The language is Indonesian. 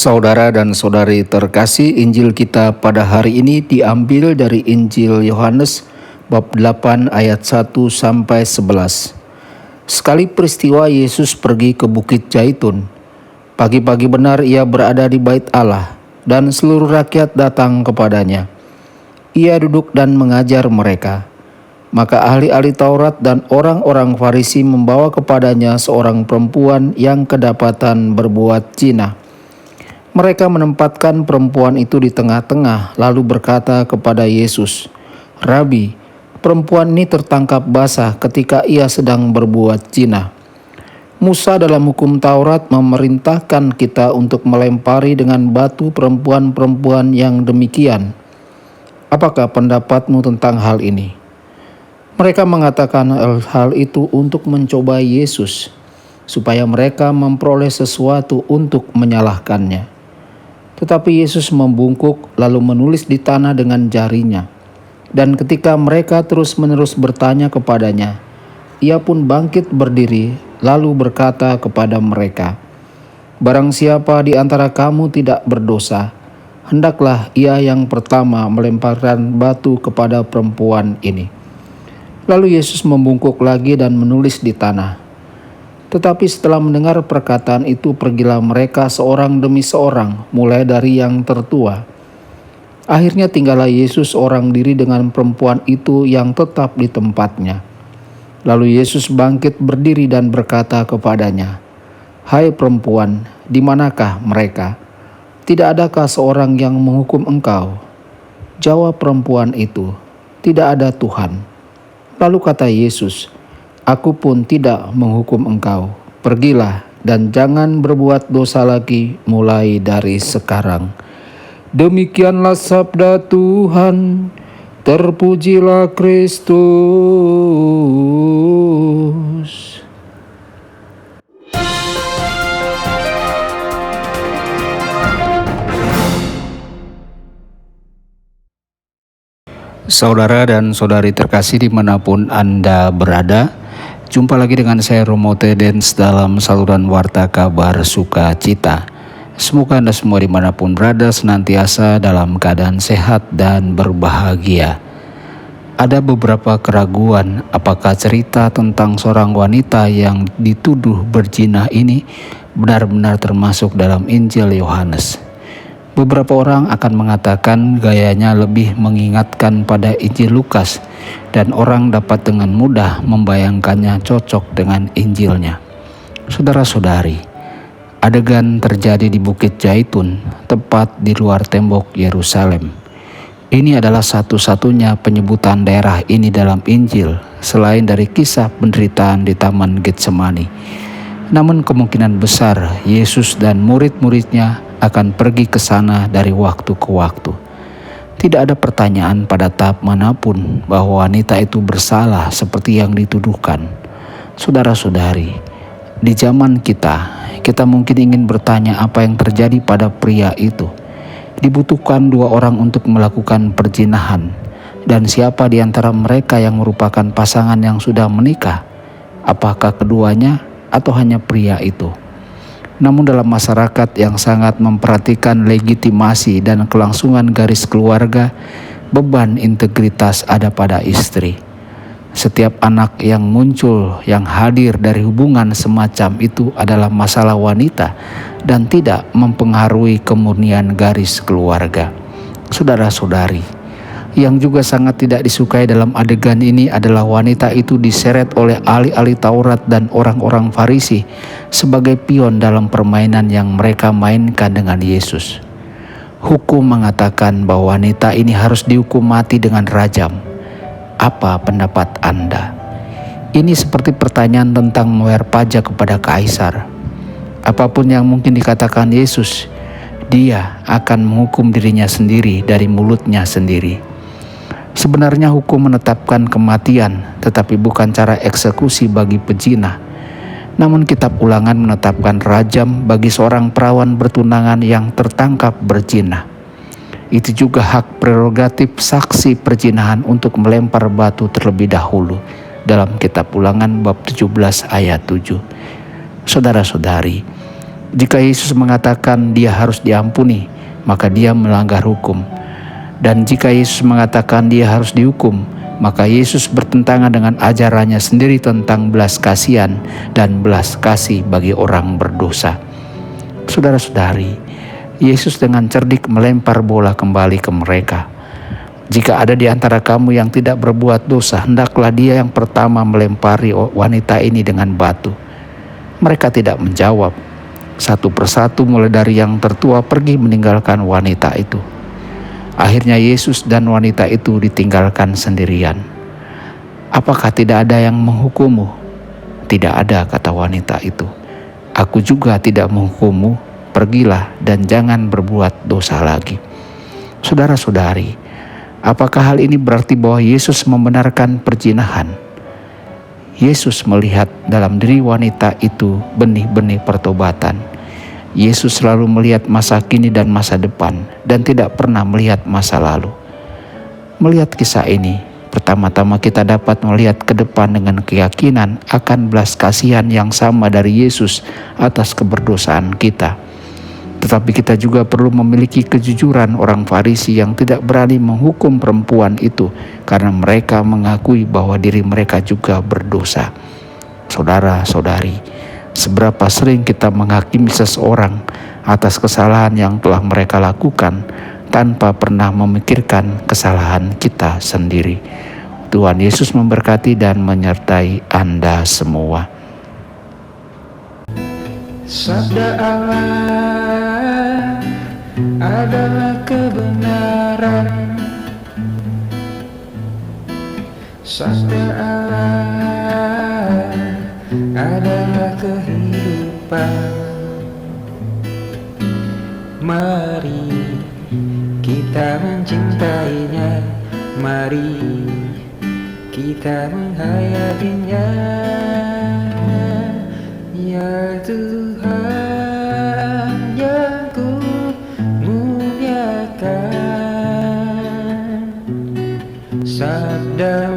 Saudara dan saudari terkasih, Injil kita pada hari ini diambil dari Injil Yohanes bab 8 ayat 1 sampai 11. Sekali peristiwa Yesus pergi ke Bukit Zaitun. Pagi-pagi benar ia berada di bait Allah dan seluruh rakyat datang kepadanya. Ia duduk dan mengajar mereka. Maka ahli-ahli Taurat dan orang-orang Farisi membawa kepadanya seorang perempuan yang kedapatan berbuat zina. Mereka menempatkan perempuan itu di tengah-tengah, lalu berkata kepada Yesus, "Rabi, perempuan ini tertangkap basah ketika ia sedang berbuat zina. Musa dalam hukum Taurat memerintahkan kita untuk melempari dengan batu perempuan-perempuan yang demikian. Apakah pendapatmu tentang hal ini?" Mereka mengatakan hal itu untuk mencoba Yesus, supaya mereka memperoleh sesuatu untuk menyalahkannya. Tetapi Yesus membungkuk lalu menulis di tanah dengan jarinya. Dan ketika mereka terus-menerus bertanya kepadanya, ia pun bangkit berdiri lalu berkata kepada mereka, "Barang siapa di antara kamu tidak berdosa, hendaklah ia yang pertama melemparkan batu kepada perempuan ini." Lalu Yesus membungkuk lagi dan menulis di tanah. Tetapi setelah mendengar perkataan itu, pergilah mereka seorang demi seorang, mulai dari yang tertua. Akhirnya tinggallah Yesus seorang diri dengan perempuan itu yang tetap di tempatnya. Lalu Yesus bangkit berdiri dan berkata kepadanya, "Hai perempuan, di manakah mereka? Tidak adakah seorang yang menghukum engkau?" Jawab perempuan itu, "Tidak ada Tuhan." Lalu kata Yesus, "Aku pun tidak menghukum engkau. Pergilah dan jangan berbuat dosa lagi mulai dari sekarang." Demikianlah sabda Tuhan. Terpujilah Kristus. Saudara dan saudari terkasih dimanapun Anda berada, jumpa lagi dengan saya Romo Tedens dalam saluran Warta Kabar Sukacita. Semoga Anda semua dimanapun berada senantiasa dalam keadaan sehat dan berbahagia. Ada beberapa keraguan apakah cerita tentang seorang wanita yang dituduh berzina ini benar-benar termasuk dalam Injil Yohanes. Beberapa orang akan mengatakan gayanya lebih mengingatkan pada Injil Lukas dan orang dapat dengan mudah membayangkannya cocok dengan Injilnya. Saudara-saudari, adegan terjadi di Bukit Zaitun, tepat di luar tembok Yerusalem. Ini adalah satu-satunya penyebutan daerah ini dalam Injil selain dari kisah penderitaan di Taman Getsemani. Namun kemungkinan besar Yesus dan murid-muridnya akan pergi ke sana dari waktu ke waktu. Tidak ada pertanyaan pada tahap manapun bahwa wanita itu bersalah seperti yang dituduhkan. Saudara-saudari, di zaman kita mungkin ingin bertanya apa yang terjadi pada pria itu. Dibutuhkan 2 orang untuk melakukan perzinahan, dan siapa di antara mereka yang merupakan pasangan yang sudah menikah? Apakah keduanya atau hanya pria itu? Namun dalam masyarakat yang sangat memperhatikan legitimasi dan kelangsungan garis keluarga, beban integritas ada pada istri. Setiap anak yang muncul, yang hadir dari hubungan semacam itu adalah masalah wanita dan tidak mempengaruhi kemurnian garis keluarga. Saudara-saudari, yang juga sangat tidak disukai dalam adegan ini adalah wanita itu diseret oleh ahli-ahli Taurat dan orang-orang Farisi sebagai pion dalam permainan yang mereka mainkan dengan Yesus. Hukum mengatakan bahwa wanita ini harus dihukum mati dengan rajam. Apa pendapat Anda? Ini seperti pertanyaan tentang membayar pajak kepada kaisar. Apapun yang mungkin dikatakan Yesus, dia akan menghukum dirinya sendiri dari mulutnya sendiri. Sebenarnya hukum menetapkan kematian, tetapi bukan cara eksekusi bagi pezina. Namun kitab Ulangan menetapkan rajam bagi seorang perawan bertunangan yang tertangkap berzina. Itu juga hak prerogatif saksi perzinahan untuk melempar batu terlebih dahulu dalam kitab Ulangan bab 17 ayat 7. Saudara-saudari, Jika Yesus mengatakan dia harus diampuni, maka dia melanggar hukum. Dan jika Yesus mengatakan dia harus dihukum, maka Yesus bertentangan dengan ajarannya sendiri tentang belas kasihan dan belas kasih bagi orang berdosa. Saudara-saudari, Yesus dengan cerdik melempar bola kembali ke mereka. Jika ada di antara kamu yang tidak berbuat dosa, hendaklah dia yang pertama melempari wanita ini dengan batu. Mereka tidak menjawab. Satu persatu mulai dari yang tertua pergi meninggalkan wanita itu. Akhirnya Yesus dan wanita itu ditinggalkan sendirian. Apakah tidak ada yang menghukummu? Tidak ada, kata wanita itu. Aku juga tidak menghukummu, pergilah dan jangan berbuat dosa lagi. Saudara-saudari, apakah hal ini berarti bahwa Yesus membenarkan perzinahan? Yesus melihat dalam diri wanita itu benih-benih pertobatan. Yesus selalu melihat masa kini dan masa depan dan tidak pernah melihat masa lalu. Melihat kisah ini, pertama-tama kita dapat melihat ke depan dengan keyakinan akan belas kasihan yang sama dari Yesus atas keberdosaan kita. Tetapi kita juga perlu memiliki kejujuran orang Farisi yang tidak berani menghukum perempuan itu karena mereka mengakui bahwa diri mereka juga berdosa. Saudara-saudari, seberapa sering kita menghakimi seseorang atas kesalahan yang telah mereka lakukan tanpa pernah memikirkan kesalahan kita sendiri. Tuhan Yesus memberkati dan menyertai Anda semua. Sabda Allah adalah kebenaran. Sabda Allah adalah kehidupan. Mari kita mencintainya, mari kita menghayatinya. Ya Tuhan yang ku muliakan, sabda